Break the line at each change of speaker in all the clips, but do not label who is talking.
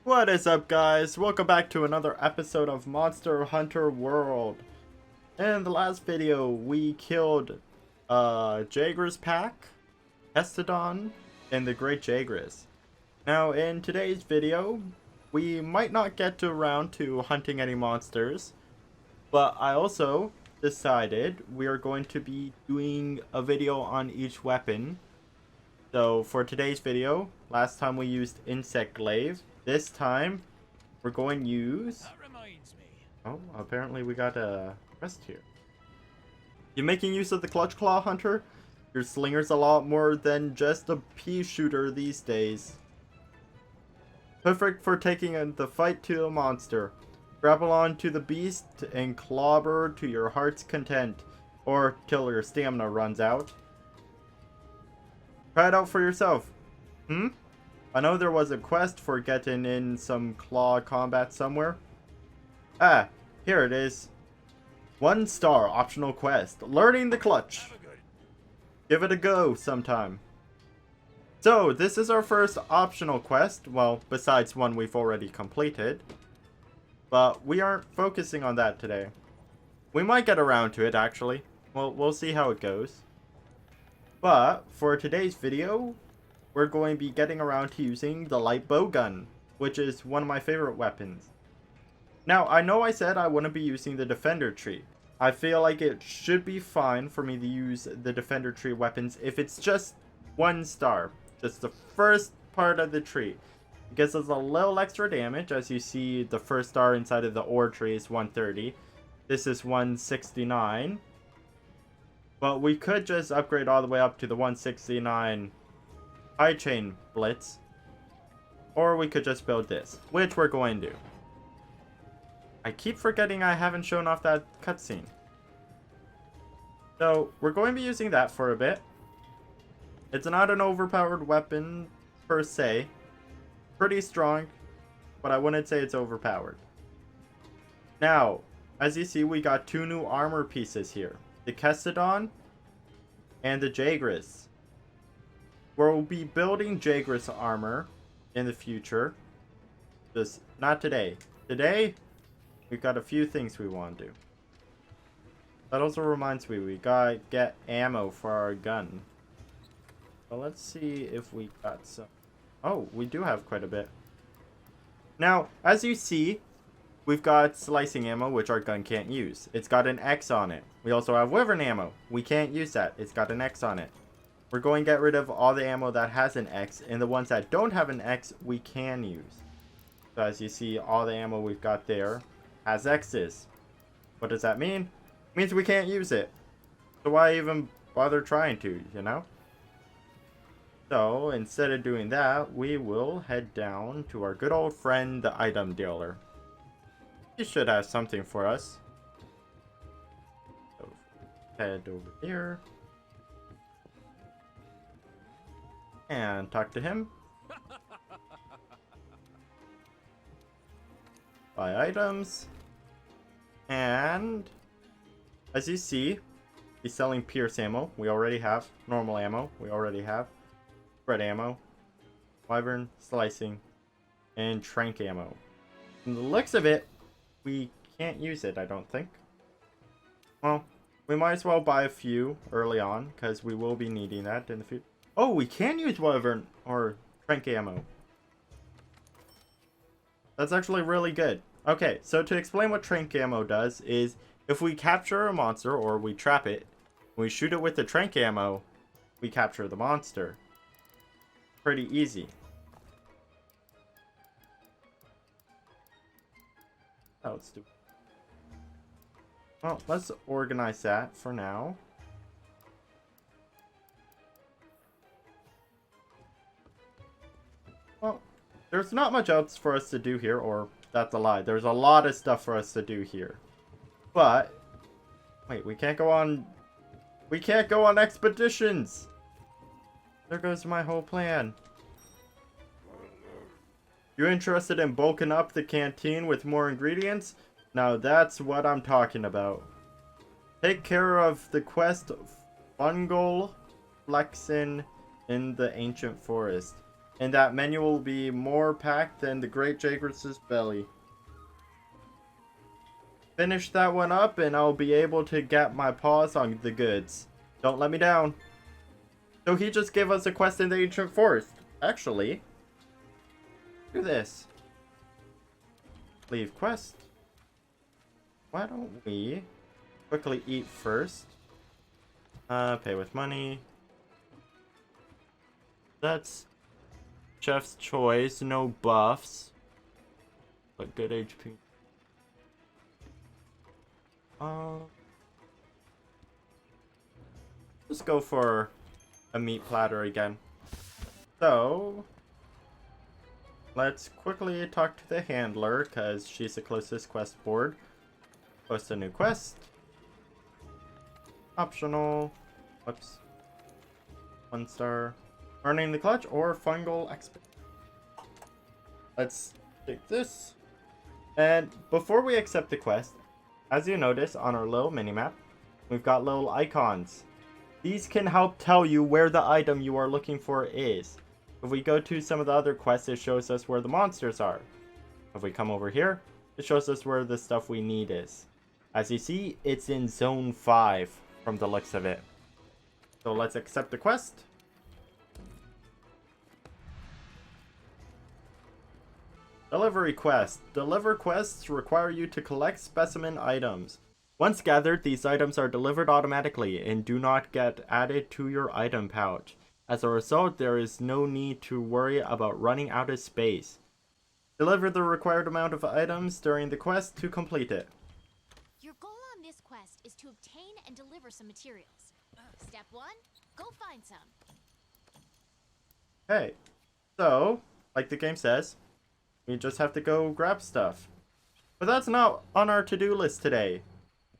What is up, guys? Welcome back to another episode of Monster Hunter World. In the last video, we killed Jagras Pack, Hestodon, and the Great Jagras. Now, in today's video, we might not get around to hunting any monsters, but I also decided we are going to be doing a video on each weapon. So, for today's video, last time we used Insect Glaive. This time, we're going to use...
That reminds me.
Oh, apparently we got a quest here. You're making use of the Clutch Claw Hunter? Your slinger's a lot more than just a pea shooter these days. Perfect for taking the fight to a monster. Grapple on to the beast and clobber to your heart's content, or till your stamina runs out. Try it out for yourself. I know there was a quest for getting in some claw combat somewhere. Ah, here it is. 1 star optional quest. Learning the clutch. Give it a go sometime. So, this is our first optional quest. Well, besides one we've already completed. But we aren't focusing on that today. We might get around to it, actually. Well, we'll see how it goes. But, for today's video, we're going to be getting around to using the light bow gun, which is one of my favorite weapons. Now, I know I said I wouldn't be using the defender tree. I feel like it should be fine for me to use the defender tree weapons if it's just 1 star. Just the first part of the tree. It gives us a little extra damage. As you see, the first star inside of the ore tree is 130. This is 169. But we could just upgrade all the way up to the 169 high chain blitz, or we could just build this, which we're going to do. I keep forgetting I haven't shown off that cutscene. So we're going to be using that for a bit. It's not an overpowered weapon per se. Pretty strong, but I wouldn't say it's overpowered. Now, as you see, we got 2 new armor pieces here. The Hestodon and the Jagras. We'll be building Jagras armor in the future. Just not today. Today, we've got a few things we want to do. That also reminds me, we gotta get ammo for our gun. So let's see if we got some. Oh, we do have quite a bit. Now, as you see, we've got slicing ammo, which our gun can't use. It's got an X on it. We also have wyvern ammo. We can't use that. It's got an X on it. We're going to get rid of all the ammo that has an X, and the ones that don't have an X, we can use. So as you see, all the ammo we've got there has X's. What does that mean? It means we can't use it. So why even bother trying to, you know? So instead of doing that, we will head down to our good old friend, the item dealer. He should have something for us. So head over here. And talk to him. Buy items. And as you see, he's selling pierce ammo. We already have normal ammo. We already have spread ammo, wyvern, slicing, and trank ammo. From the looks of it, we can't use it, I don't think. Well, we might as well buy a few early on, because we will be needing that in the future. Oh, we can use wyvern or trank ammo. That's actually really good. Okay, so to explain what trank ammo does is if we capture a monster or we trap it, when we shoot it with the trank ammo, we capture the monster. Pretty easy. Oh, let's do. Well, let's organize that for now. Well, there's not much else for us to do here, or that's a lie. There's a lot of stuff for us to do here. But, wait, we can't go on expeditions! There goes my whole plan. You interested in bulking up the canteen with more ingredients? Now that's what I'm talking about. Take care of the quest Fungal Flexin in the ancient forest. And that menu will be more packed than the Great Jager's belly. Finish that one up and I'll be able to get my paws on the goods. Don't let me down. So he just gave us a quest in the Ancient Forest. Actually, do this. Leave quest. Why don't we quickly eat first? Pay with money. That's chef's choice. No buffs, but good HP. Let's go for a meat platter again. So let's quickly talk to the handler because she's the closest quest board. Post a new quest. Optional. Whoops. 1 star. Earning the clutch or fungal expert. Let's take this. And before we accept the quest, as you notice on our little minimap, we've got little icons. These can help tell you where the item you are looking for is. If we go to some of the other quests, it shows us where the monsters are. If we come over here, it shows us where the stuff we need is. As you see, it's in Zone 5 from the looks of it. So let's accept the quest. Delivery quest. Deliver quests require you to collect specimen items. Once gathered, these items are delivered automatically and do not get added to your item pouch. As a result, there is no need to worry about running out of space. Deliver the required amount of items during the quest to complete it.
Your goal on this quest is to obtain and deliver some materials. Step 1, go find some.
Hey, so, like the game says, we just have to go grab stuff. But that's not on our to-do list today.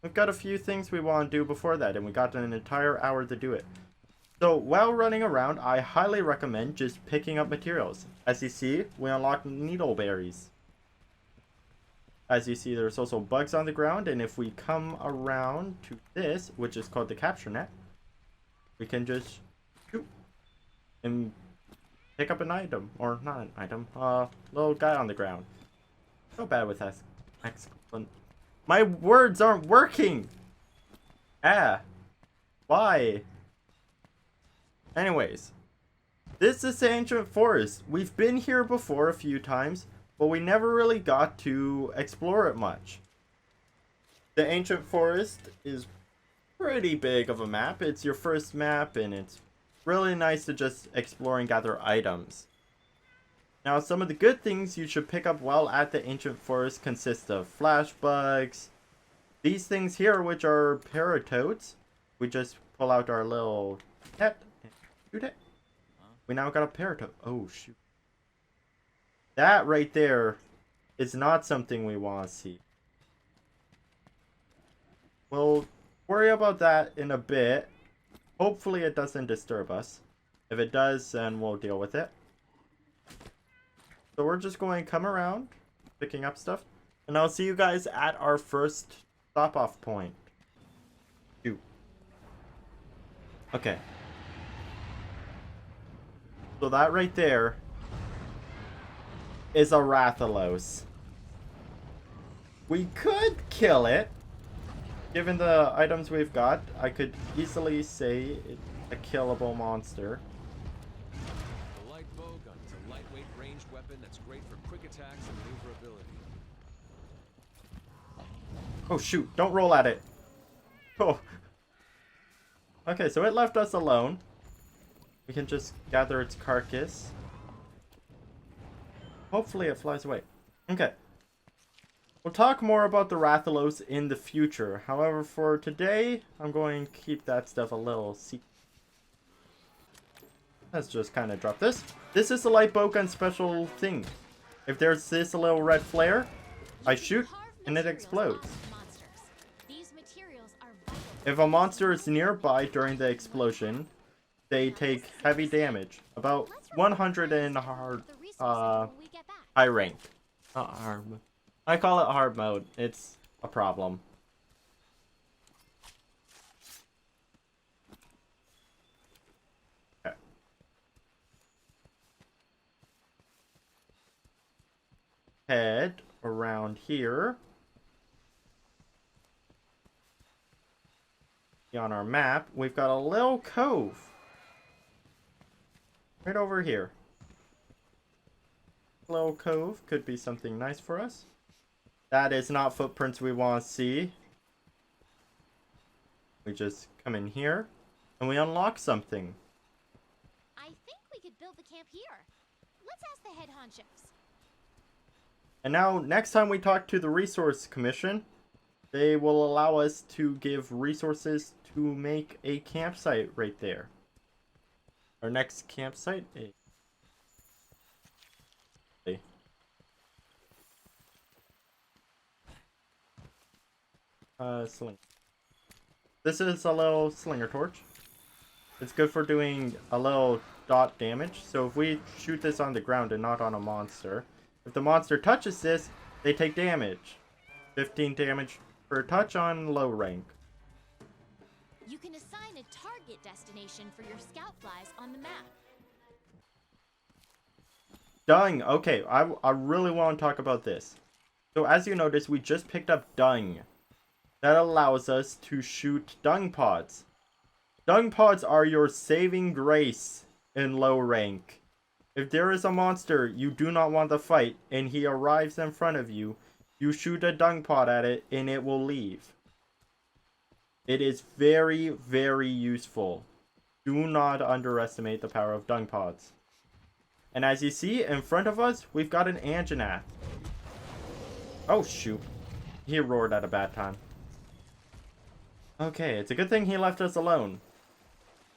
We've got a few things we want to do before that, and we got an entire hour to do it. So while running around, I highly recommend just picking up materials. As you see, we unlocked needleberries. As you see, there's also bugs on the ground, and if we come around to this, which is called the capture net, we can just shoot and pick up an item, or not an item, little guy on the ground. So bad with that. Excellent. My words aren't working! Why? Anyways, this is the Ancient Forest. We've been here before a few times, but we never really got to explore it much. The Ancient Forest is pretty big of a map. It's your first map, and it's really nice to just explore and gather items. Now, some of the good things you should pick up while at the Ancient Forest consist of flash bugs. These things here, which are paratoads, we just pull out our little net and shoot it. We now got a paratoad. Oh, shoot. That right there is not something we want to see. We'll worry about that in a bit. Hopefully it doesn't disturb us. If it does, then we'll deal with it. So we're just going to come around, picking up stuff. And I'll see you guys at our first stop-off point. Shoot. Okay. So that right there is a Rathalos. We could kill it. Given the items we've got, I could easily say it's a killable monster.
The light bowgun is a lightweight ranged weapon that's great for quick attacks and maneuverability.
Oh shoot, don't roll at it. Oh. Okay, so it left us alone. We can just gather its carcass. Hopefully it flies away. Okay. We'll talk more about the Rathalos in the future. However, for today, I'm going to keep that stuff a little secret. Let's just kind of drop this. This is the light bowgun special thing. If there's this little red flare, I shoot and it explodes. If a monster is nearby during the explosion, they take heavy damage. About 100 in hard, high rank. Not hard. I call it hard mode. It's a problem. Okay. head around here. On our map, we've got a little cove right over here. Little cove could be something nice for us. That is not footprints we want to see. We just come in here and we unlock something.
I think we could build the camp here. Let's ask the head honchos.
And now, next time we talk to the Resource Commission, they will allow us to give resources to make a campsite right there. Our next campsite is... Sling. This is a little Slinger Torch. It's good for doing a little dot damage. So if we shoot this on the ground and not on a monster, if the monster touches this, they take damage. 15 damage per touch on low rank.
You can assign a target destination for your scout flies on the map.
Dung. Okay, I really want to talk about this. So as you notice, we just picked up dung. That allows us to shoot dung pods. Dung pods are your saving grace in low rank. If there is a monster you do not want to fight and he arrives in front of you, you shoot a dung pod at it and it will leave. It is very, very useful. Do not underestimate the power of dung pods. And as you see in front of us, we've got an Anjanath. Oh shoot. He roared at a bad time. Okay, it's a good thing he left us alone.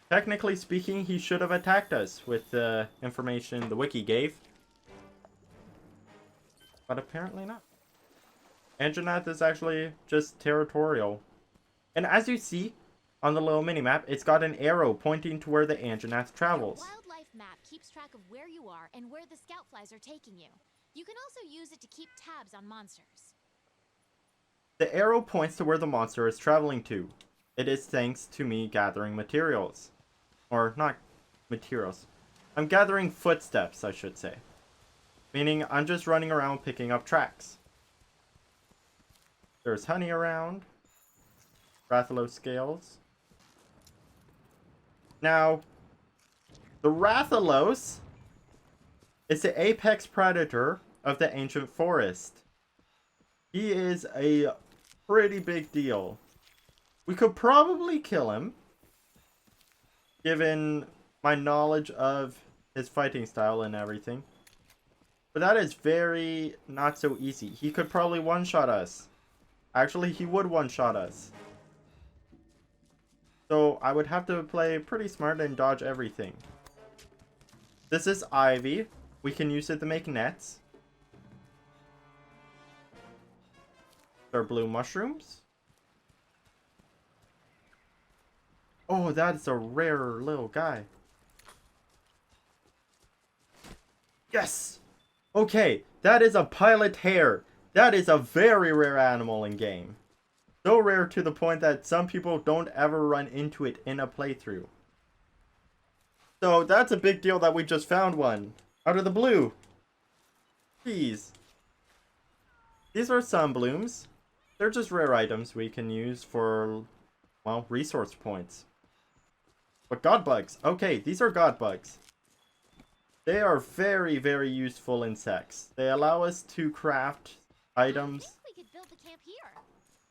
Technically speaking, he should have attacked us with the information the wiki gave. But apparently not. Anjanath is actually just territorial. And as you see on the little minimap, it's got an arrow pointing to where the Anjanath travels.
Your wildlife map keeps track of where you are and where the scout flies are taking you. You can also use it to keep tabs on monsters.
The arrow points to where the monster is traveling to. It is thanks to me gathering materials. Or not materials. I'm gathering footsteps, I should say. Meaning I'm just running around picking up tracks. There's honey around. Rathalos scales. Now, the Rathalos is the apex predator of the ancient forest. He is a pretty big deal. We could probably kill him, given my knowledge of his fighting style and everything. But that is very not so easy. He could probably one-shot us. Actually, he would one-shot us. So I would have to play pretty smart and dodge everything. This is ivy. We can use it to make nets. There are blue mushrooms. Oh, that's a rare little guy. Yes! Okay, that is a pilot hare. That is a very rare animal in game. So rare to the point that some people don't ever run into it in a playthrough. So that's a big deal that we just found one. Out of the blue. Jeez. These are sunblooms. They're just rare items we can use for, well, resource points. But god bugs. Okay, these are god bugs. They are very, very useful insects. They allow us to craft items.
I think we could build the camp here.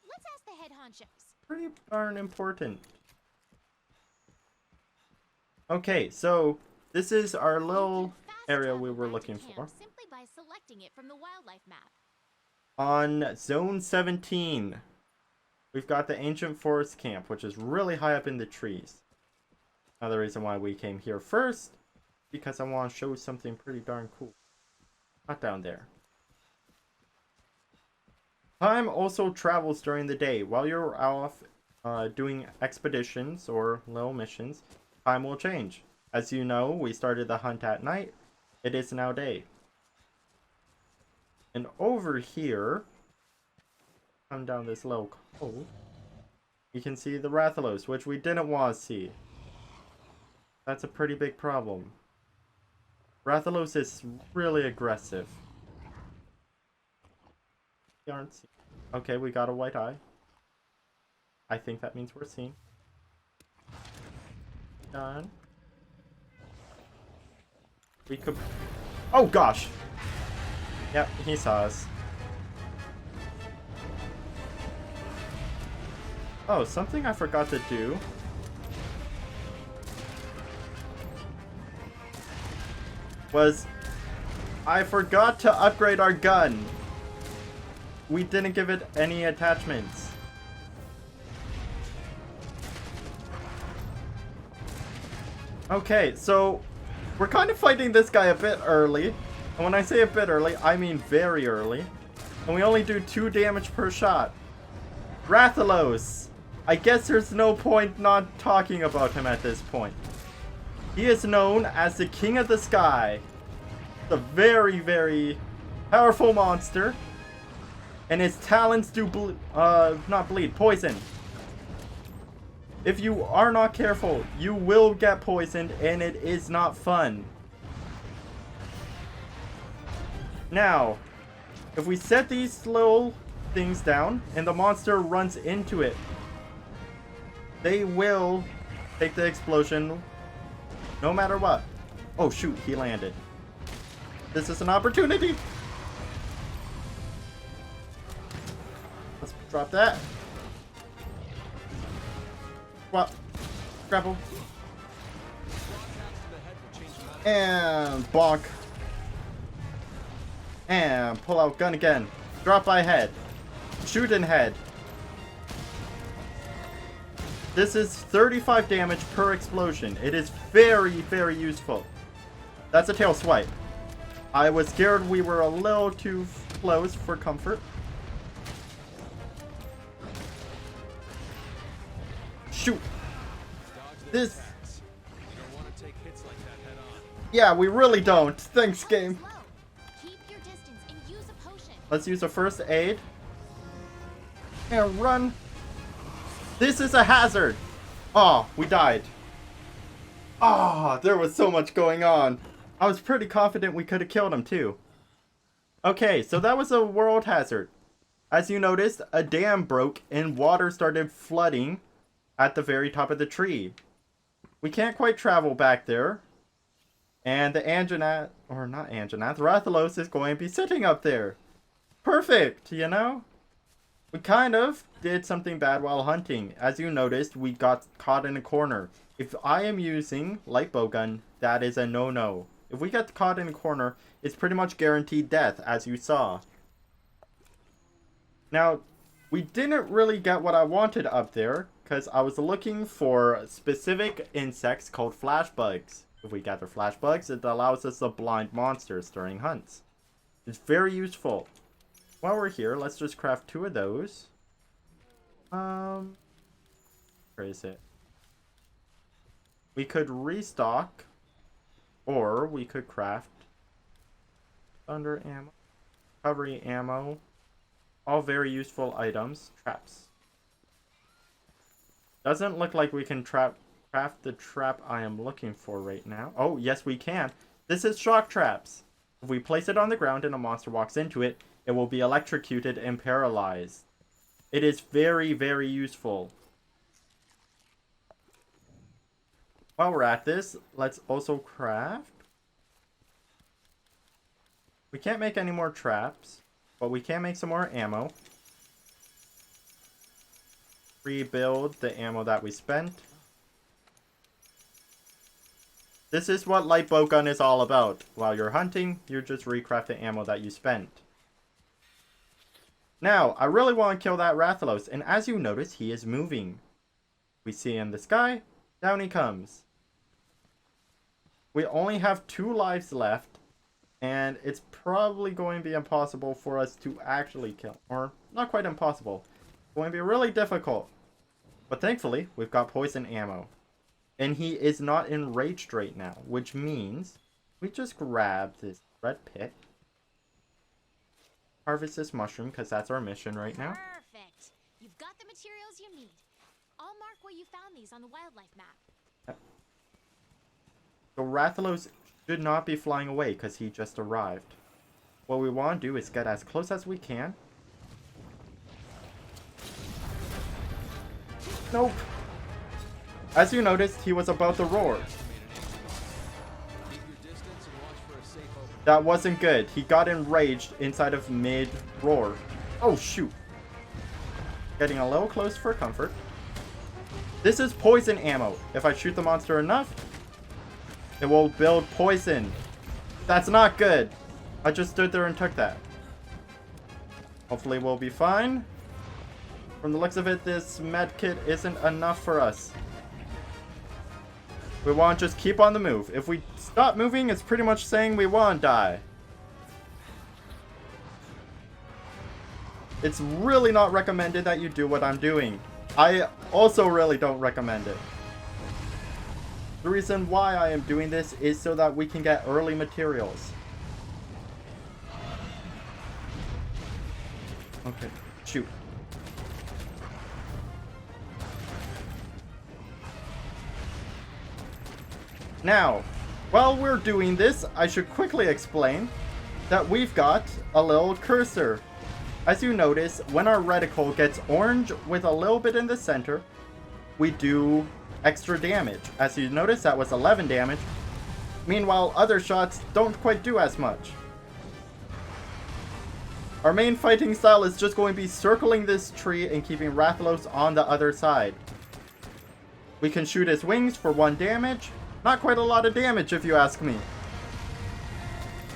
Let's ask the head honchos.
Pretty darn important. Okay, so this is our little area we were looking for.
Simply by selecting it from the wildlife map.
On Zone 17, we've got the Ancient Forest Camp, which is really high up in the trees. Another reason why we came here first, because I want to show something pretty darn cool. Not down there. Time also travels during the day. While you're off doing expeditions or little missions, time will change. As you know, we started the hunt at night. It is now day. And over here, come down this little cove, you can see the Rathalos, which we didn't want to see. That's a pretty big problem. Rathalos is really aggressive. We aren't seen. Okay, we got a white eye. I think that means we're seen. Done. We could... Oh, gosh! Yep, he saw us. Oh, something I forgot to do. Was... I forgot to upgrade our gun. We didn't give it any attachments. Okay, so we're kind of fighting this guy a bit early. And when I say a bit early, I mean very early. And we only do 2 damage per shot. Rathalos! I guess there's no point not talking about him at this point. He is known as the King of the Sky. A very, very powerful monster. And his talents do poison. If you are not careful, you will get poisoned, and it is not fun. Now, if we set these little things down, and the monster runs into it, they will take the explosion no matter what. Oh shoot, he landed. This is an opportunity. Let's drop that. What? Grapple. And bonk. And pull out gun again. Drop by head. Shoot in head. This is 35 damage per explosion. It is very, very useful. That's a tail swipe. I was scared we were a little too close for comfort. Shoot. This. Yeah, we really don't. Thanks, game. Let's use a first aid. And run. This is a hazard. Oh, we died. Oh, there was so much going on. I was pretty confident we could have killed him too. Okay, so that was a world hazard. As you noticed, a dam broke and water started flooding at the very top of the tree. We can't quite travel back there. And the Rathalos is going to be sitting up there. Perfect, you know? We kind of did something bad while hunting. As you noticed, we got caught in a corner. If I am using light bowgun, that is a no-no. If we get caught in a corner, it's pretty much guaranteed death, as you saw. Now, we didn't really get what I wanted up there, because I was looking for specific insects called flash bugs. If we gather flash bugs, it allows us to blind monsters during hunts. It's very useful. While we're here, let's just craft 2 of those. Where is it? We could restock, or we could craft thunder ammo, recovery ammo, all very useful items. Traps. Doesn't look like we can craft the trap I am looking for right now. Oh, yes we can. This is shock traps. If we place it on the ground and a monster walks into it, it will be electrocuted and paralyzed. It is very, very useful. While we're at this, let's also craft. We can't make any more traps, but we can make some more ammo. Rebuild the ammo that we spent. This is what light bowgun is all about. While you're hunting, you just recraft the ammo that you spent. Now, I really want to kill that Rathalos, and as you notice, he is moving. We see in the sky, down he comes. We only have 2 lives left, and it's probably going to be impossible for us to actually kill. Or, not quite impossible. It's going to be really difficult. But thankfully, we've got poison ammo. And he is not enraged right now, which means we just grab this red pit. Harvest this mushroom, because that's our mission right now.
Perfect. You've got the materials you need. I'll mark where you found these on the wildlife map.
Yep. So Rathalos should not be flying away, because he just arrived. What we want to do is get as close as we can. Nope. As you noticed, he was about to roar. That wasn't good. He got enraged inside of mid-roar. Oh, shoot. Getting a little close for comfort. This is poison ammo. If I shoot the monster enough, it will build poison. That's not good. I just stood there and took that. Hopefully we'll be fine. From the looks of it, this med kit isn't enough for us. We want to just keep on the move. If we stop moving, it's pretty much saying we want to die. It's really not recommended that you do what I'm doing. I also really don't recommend it. The reason why I am doing this is so that we can get early materials. Okay, shoot. Now, while we're doing this, I should quickly explain that we've got a little cursor. As you notice, when our reticle gets orange with a little bit in the center, we do extra damage. As you notice, that was 11 damage. Meanwhile, other shots don't quite do as much. Our main fighting style is just going to be circling this tree and keeping Rathalos on the other side. We can shoot his wings for 1 damage. Not quite a lot of damage if you ask me.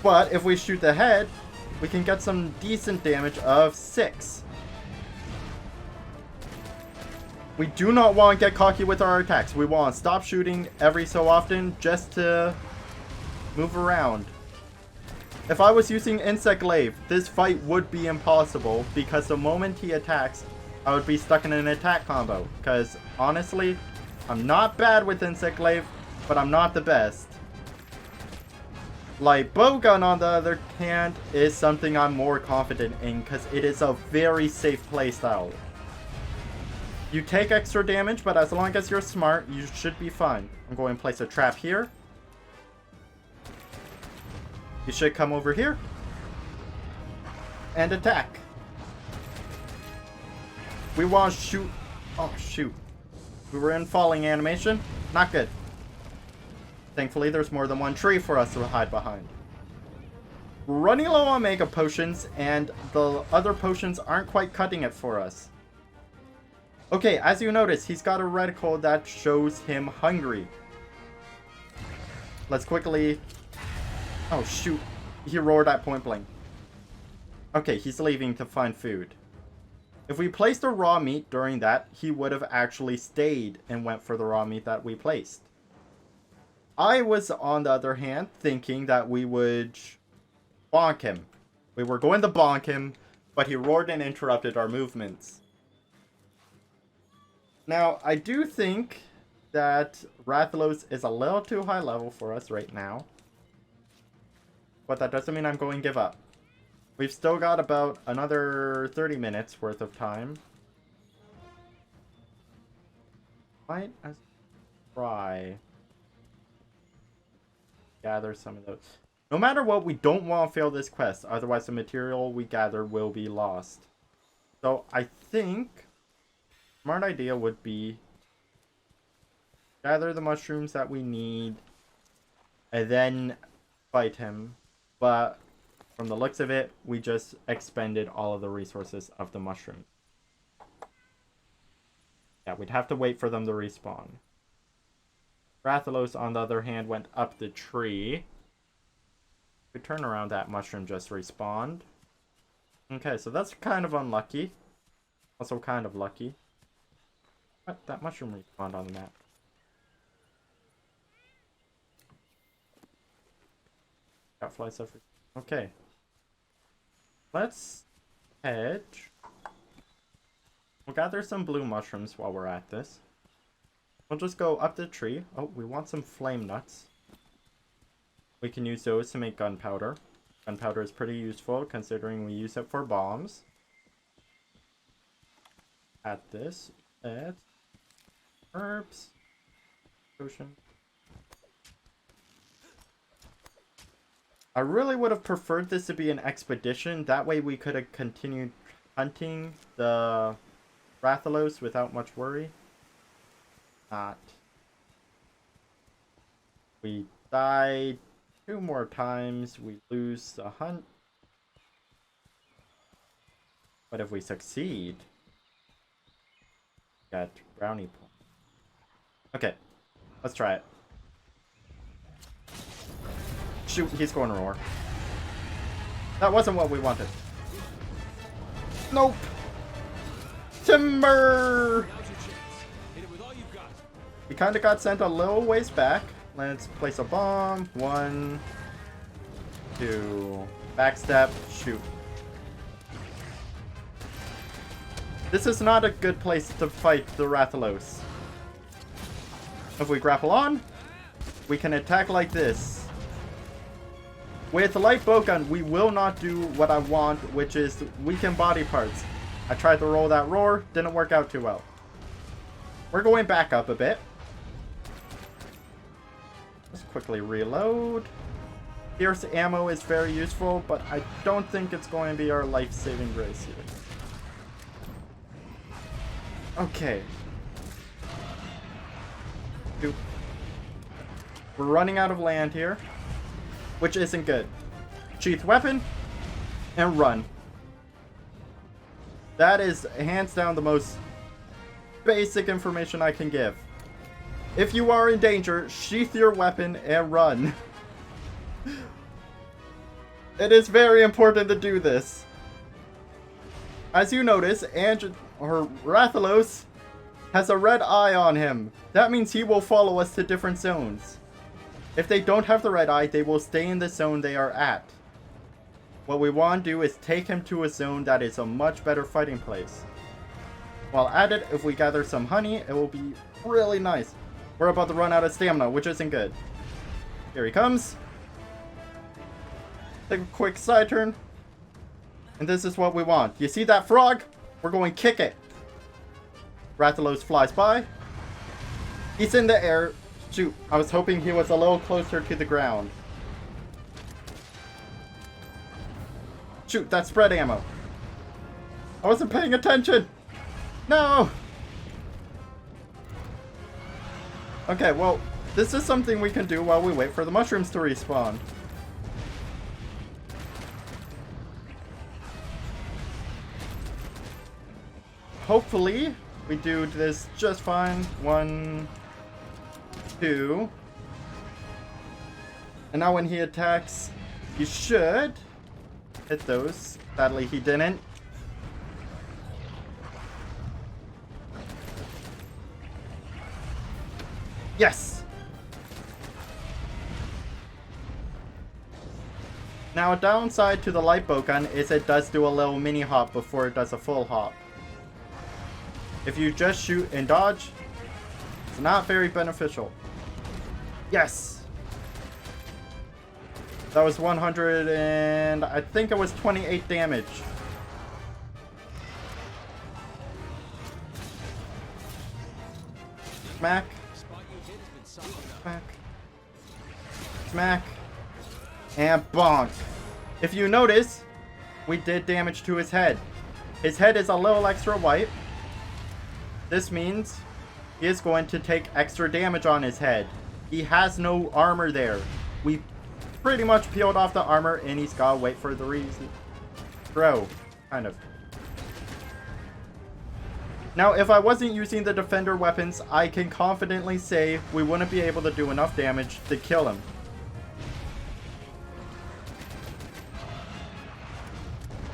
But if we shoot the head, we can get some decent damage of 6. We do not want to get cocky with our attacks. We want to stop shooting every so often just to move around. If I was using Insect Glaive, this fight would be impossible because the moment he attacks, I would be stuck in an attack combo. Because honestly, I'm not bad with Insect Glaive, but I'm not the best. Light Bowgun, on the other hand, is something I'm more confident in because it is a very safe playstyle. You take extra damage, but as long as you're smart, you should be fine. I'm going to place a trap here. You should come over here and attack. We want to shoot. Oh, shoot. We were in falling animation. Not good. Thankfully, there's more than one tree for us to hide behind. Running low on Mega Potions, and the other potions aren't quite cutting it for us. Okay, as you notice, he's got a reticle that shows him hungry. Let's quickly... Oh, shoot. He roared at point blank. Okay, he's leaving to find food. If we placed a raw meat during that, he would have actually stayed and went for the raw meat that we placed. I was, on the other hand, thinking that we would bonk him. We were going to bonk him, but he roared and interrupted our movements. Now, I do think that Rathalos is a little too high level for us right now. But that doesn't mean I'm going to give up. We've still got about another 30 minutes worth of time. Might as try gather some of those. No matter what, we don't want to fail this quest. Otherwise, the material we gather will be lost. So I think smart idea would be gather the mushrooms that we need and then fight him. But from the looks of it, we just expended all of the resources of the mushroom. Yeah, we'd have to wait for them to respawn. Rathalos, on the other hand, went up the tree. We turn around, that mushroom just respawned. Okay, so that's kind of unlucky. Also kind of lucky. What? That mushroom respawned on the map. Got fly stuff. Okay. Let's hedge. We'll gather some blue mushrooms while we're at this. We'll just go up the tree. Oh, we want some flame nuts. We can use those to make gunpowder. Gunpowder is pretty useful considering we use it for bombs. At this, let's herbs, potion. I really would have preferred this to be an expedition. That way we could have continued hunting the Rathalos without much worry. not. We die 2 more times, we lose a hunt. But if we succeed, got brownie point. Okay, let's try it. Shoot, he's going to roar. That wasn't what we wanted. Nope. Timber!
Now's your chance. Hit it with all you've got.
We kind of got sent a little ways back. Let's place a bomb. 1, 2, backstep, shoot. This is not a good place to fight the Rathalos. If we grapple on, we can attack like this. With the light bow gun, we will not do what I want, which is weaken body parts. I tried to roll that roar, didn't work out too well. We're going back up a bit. Let's quickly reload. Fierce ammo is very useful, but I don't think it's going to be our life-saving grace here. Okay. We're running out of land here, which isn't good. Sheath weapon and run. That is hands down the most basic information I can give. If you are in danger, sheath your weapon and run. It is very important to do this. As you notice, Rathalos has a red eye on him. That means he will follow us to different zones. If they don't have the red eye, they will stay in the zone they are at. What we want to do is take him to a zone that is a much better fighting place. While at it, if we gather some honey, it will be really nice. We're about to run out of stamina, which isn't good. Here he comes. Take a quick side turn. And this is what we want. You see that frog? We're going to kick it. Rathalos flies by. He's in the air. Shoot, I was hoping he was a little closer to the ground. Shoot, that's spread ammo. I wasn't paying attention. No! Okay, well, this is something we can do while we wait for the mushrooms to respawn. Hopefully, we do this just fine. 1, 2. And now when he attacks, he should hit those. Sadly, he didn't. Yes! Now, a downside to the light bow gun is it does do a little mini hop before it does a full hop. If you just shoot and dodge, it's not very beneficial. Yes! That was 100 and I think it was 28 damage. Smack. Smack. Smack. And bonk. If you notice, we did damage to his head. His head is a little extra white. This means he is going to take extra damage on his head. He has no armor there. We pretty much peeled off the armor and he's got to wait for the reason. Bro, kind of. Now, if I wasn't using the defender weapons, I can confidently say we wouldn't be able to do enough damage to kill him.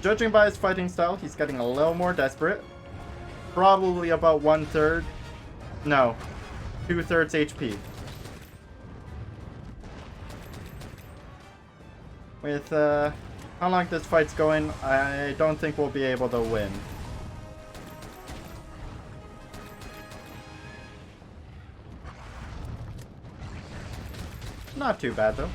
Judging by his fighting style, he's getting a little more desperate. Probably about 1/3. No, 2/3 HP. With how long this fight's going, I don't think we'll be able to win. Not too bad though.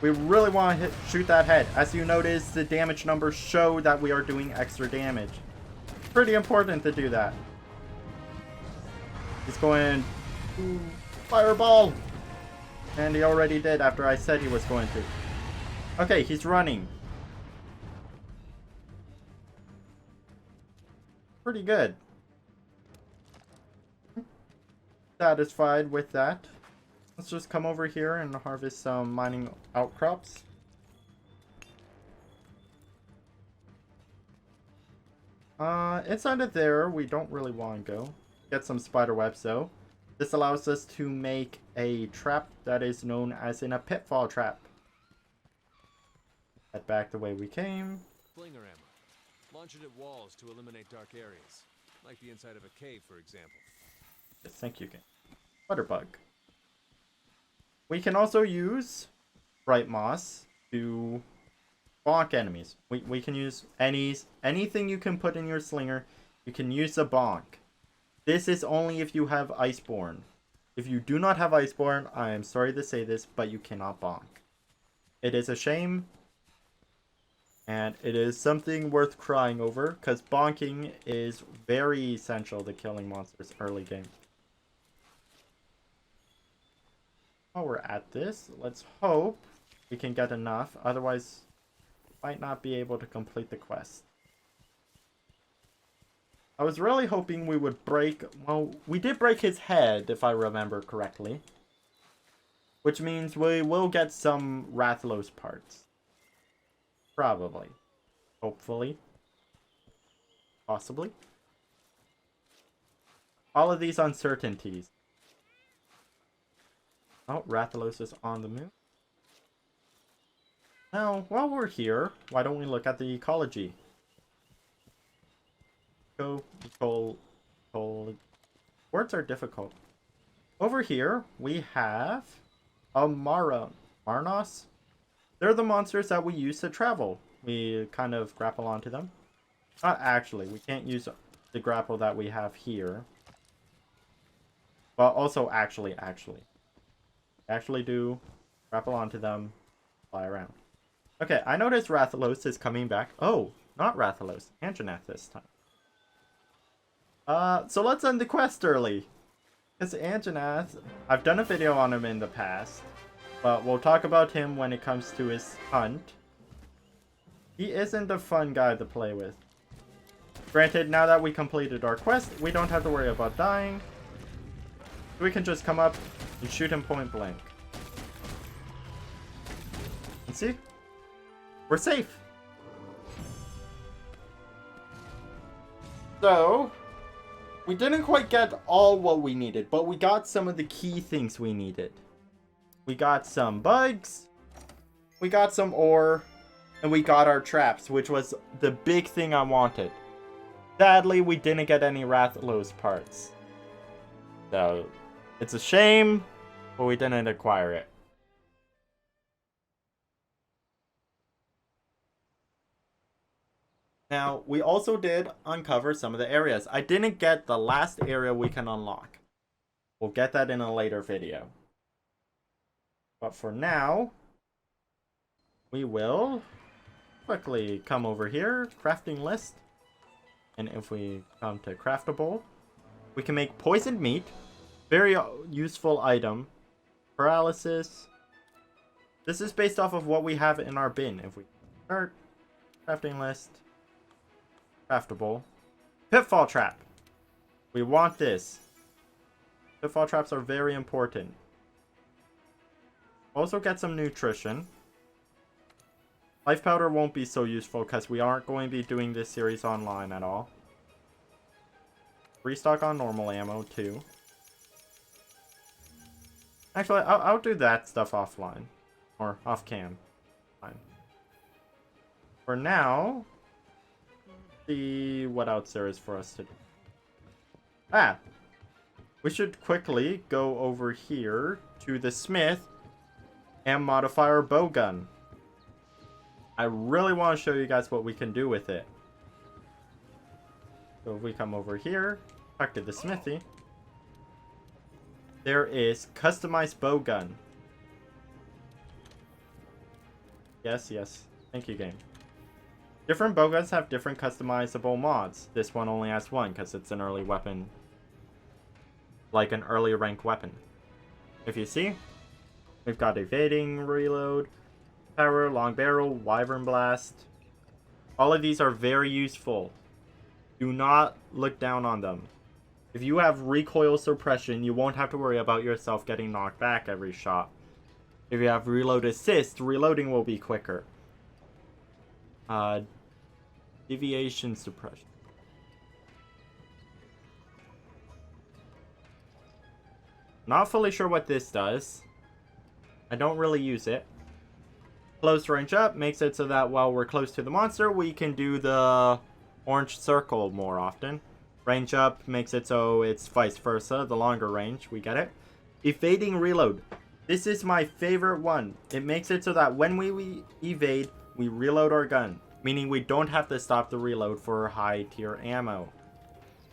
We really want to shoot that head. As you notice, the damage numbers show that we are doing extra damage. Pretty important to do that. He's going... Ooh, fireball! And he already did after I said he was going to. Okay, he's running. pretty good. Satisfied with that. Let's just come over here and harvest some mining outcrops. Inside of there, we don't really want to go. Get some spider webs though. This allows us to make a trap that is known as a Pitfall Trap. Head back the way we came.
Slinger ammo. Launch it at walls to eliminate dark areas. Like the inside of a cave, for example.
Yes, thank you, game. Butterbug. We can also use bright moss to bonk enemies. We can use anything you can put in your slinger. You can use a bonk. This is only if you have Iceborne. If you do not have Iceborne, I am sorry to say this, but you cannot bonk. It is a shame. And it is something worth crying over, because bonking is very essential to killing monsters early game. While we're at this, let's hope we can get enough, otherwise might not be able to complete the quest. I was really hoping we would break, well, we did break his head, if I remember correctly. Which means we will get some Rathalos parts. Probably. Hopefully. Possibly. All of these uncertainties. Oh, Rathalos is on the move. Now, while we're here, why don't we look at the ecology? Words are difficult. Over here, we have a Marnos. They're the monsters that we use to travel. We kind of grapple onto them. Not actually. We can't use the grapple that we have here. But also actually. Actually do grapple onto them, fly around. Okay, I noticed Rathalos is coming back. Oh, not Rathalos. Anjanath this time. So let's end the quest early. Because Anjanath, I've done a video on him in the past. But we'll talk about him when it comes to his hunt. He isn't a fun guy to play with. Granted, now that we completed our quest, we don't have to worry about dying. We can just come up and shoot him point blank. And see? We're safe. So, we didn't quite get all what we needed, but we got some of the key things we needed. We got some bugs, we got some ore, and we got our traps, which was the big thing I wanted. Sadly, we didn't get any Rathalos parts. So, it's a shame, but we didn't acquire it. Now, we also did uncover some of the areas. I didn't get the last area we can unlock. We'll get that in a later video. But for now, we will quickly come over here, crafting list. And if we come to craftable, we can make poisoned meat. Very useful item. Paralysis. This is based off of what we have in our bin. If we start, crafting list, craftable. Pitfall Trap. We want this. Pitfall Traps are very important. Also get some nutrition. Life powder won't be so useful because we aren't going to be doing this series online at all. Restock on normal ammo too. Actually, I'll do that stuff offline. Or off cam. Fine. For now, see what else there is for us to do. Ah! We should quickly go over here to the smith and modify our bowgun. I really want to show you guys what we can do with it. So if we come over here, back to the smithy, there is customized bowgun. Yes. Thank you, game. Different bowguns have different customizable mods. This one only has one because it's an early weapon. Like an early rank weapon. If you see, we've got evading, reload, power, long barrel, wyvern blast. All of these are very useful. Do not look down on them. If you have recoil suppression, you won't have to worry about yourself getting knocked back every shot. If you have reload assist, reloading will be quicker. Deviation suppression. Not fully sure what this does. I don't really use it. Close range up makes it so that while we're close to the monster, we can do the orange circle more often. Range up makes it so it's vice versa, the longer range, we get it. Evading reload. This is my favorite one. It makes it so that when we evade, we reload our gun, meaning we don't have to stop the reload for high tier ammo.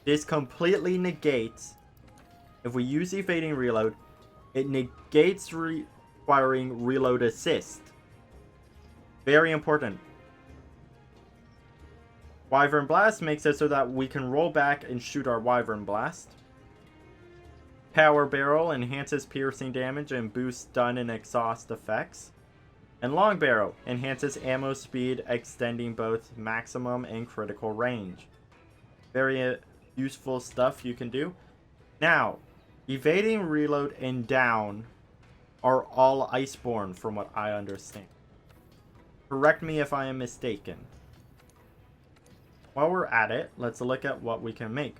This completely negates, if we use evading reload, it negates requiring reload assist. Very important. Wyvern Blast makes it so that we can roll back and shoot our Wyvern Blast. Power Barrel enhances piercing damage and boosts stun and exhaust effects. And Long Barrel enhances ammo speed, extending both maximum and critical range. Very useful stuff you can do. Now, evading, reload, and down are all Iceborne from what I understand. Correct me if I am mistaken. While we're at it, let's look at what we can make.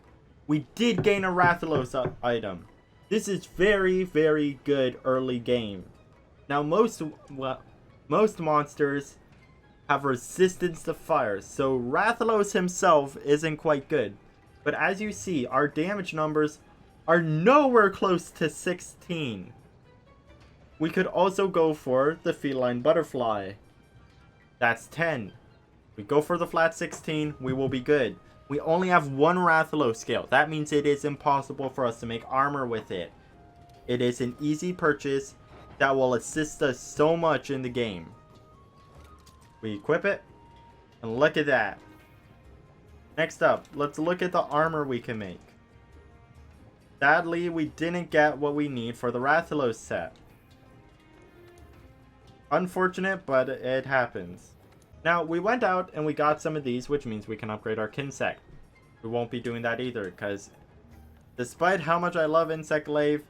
We did gain a Rathalos item. This is very, very good early game. Now, most monsters have resistance to fire, so Rathalos himself isn't quite good. But as you see, our damage numbers are nowhere close to 16. We could also go for the Feline Butterfly. That's 10. We go for the flat 16, we will be good. We only have one Rathalos scale. That means it is impossible for us to make armor with it. It is an easy purchase that will assist us so much in the game. We equip it, and look at that. Next up, let's look at the armor we can make. Sadly, we didn't get what we need for the Rathalos set. Unfortunate, but it happens. Now, we went out and we got some of these, which means we can upgrade our Kinsect. We won't be doing that either, because despite how much I love Insect Glaive,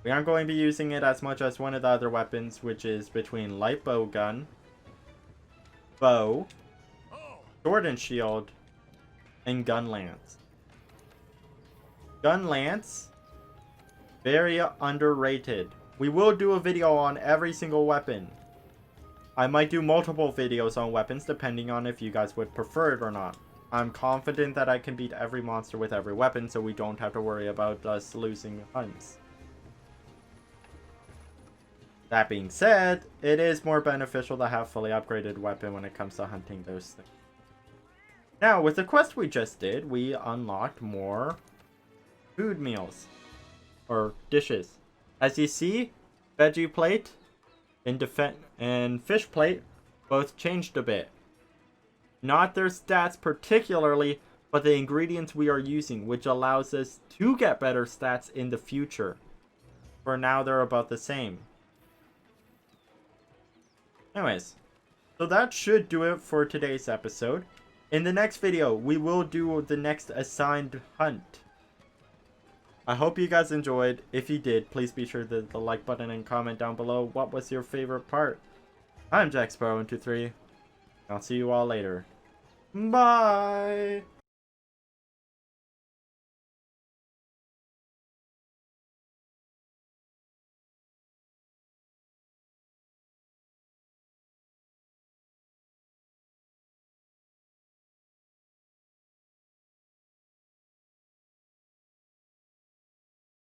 we aren't going to be using it as much as one of the other weapons, which is between Light Bow Gun, Bow, Sword and Shield, and Gun Lance. Gun Lance, very underrated. We will do a video on every single weapon. I might do multiple videos on weapons depending on if you guys would prefer it or not. I'm confident that I can beat every monster with every weapon, so we don't have to worry about us losing hunts. That being said, it is more beneficial to have fully upgraded weapon when it comes to hunting those things. Now, with the quest we just did, we unlocked more food meals. Or dishes. As you see, veggie plate and fish plate both changed a bit. Not their stats particularly, but the ingredients we are using, which allows us to get better stats in the future. For now, they're about the same. Anyways, so that should do it for today's episode. In the next video, we will do the next assigned hunt. I hope you guys enjoyed. If you did, please be sure to hit the like button and comment down below what was your favorite part. I'm Jack Sparrow123. I'll see you all later. Bye!